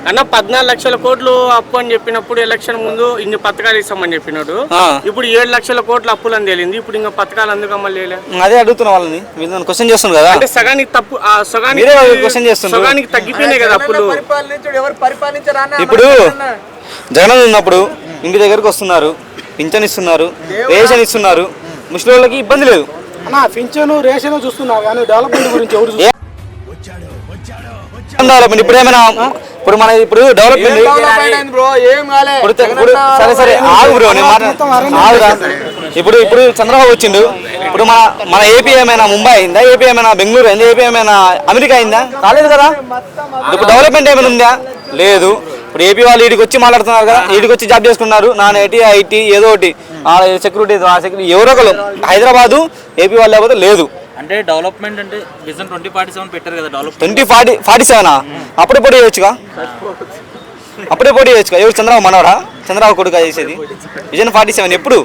అన్న 14 లక్షల కోట్లు అప్పు అని చెప్పినప్పుడు ఎలక్షన్ ముందు ఇన్ని పథకాలు ఇస్తామని చెప్పినాడు. ఇప్పుడు 7 లక్షల కోట్ల అప్పులు అని తేలింది. ఇప్పుడు ఇంకా పథకాలు అందుకు అమలు చేయలే. అదే అడుగుతున్నా వాళ్ళని, వీళ్ళని క్వశ్చన్ చేస్తున్నారు కదా. అంటే సగానికి తప్పు, సగానికి తగ్గిపోయినాయి కదా అప్పులు. ఇప్పుడు జగన్ ఉన్నప్పుడు ఇంటి దగ్గరకు వస్తున్నారు, పింఛన్ ఇస్తున్నారు, రేషన్ ఇస్తున్నారు, ముస్లిం వాళ్ళకి ఇబ్బంది లేదు. పింఛను రేషన్ చూస్తున్నారు కానీ డెవలప్మెంట్ గురించి ఎవరు డెవలప్మెంట్ ఇప్పుడు ఏమైనా ఇప్పుడు మన ఇప్పుడు డెవలప్మెంట్ సరే సరే ఆగు బ్రో, ఆగురా. ఇప్పుడు ఇప్పుడు చంద్రబాబు వచ్చిండు. ఇప్పుడు మన ఏపీ ఏమైనా ముంబై అయిందా? ఏపీ ఏమైనా బెంగళూరు అయిందా? ఏపీ ఏమైనా అమెరికా అయిందా? కాలేదు కదా. ఇప్పుడు డెవలప్మెంట్ ఏమైనా ఉందా? లేదు. ఇప్పుడు ఏపీ వాళ్ళు వీడికి వచ్చి మాట్లాడుతున్నారు కదా, వీడికి వచ్చి జాబ్ చేసుకున్నారు, నాన్ ఐటీ ఐటీ ఏదో ఒకటి సెక్యూరిటీ ఎవరో ఒకరు. హైదరాబాదు ఏపీ వాళ్ళు లేకపోతే లేదు. అంటే డెవలప్మెంట్ అంటే విజన్ 2047 పెట్టారు కదా. 2047 అప్పుడే పోటీ చేయొచ్చుగా, అప్పుడే పోటీ చేయొచ్చుగా. ఎవరు చంద్రబాబు మనవరా? చంద్రబాబు కొడుకు చేసేది విజన్ 47 ఎప్పుడు?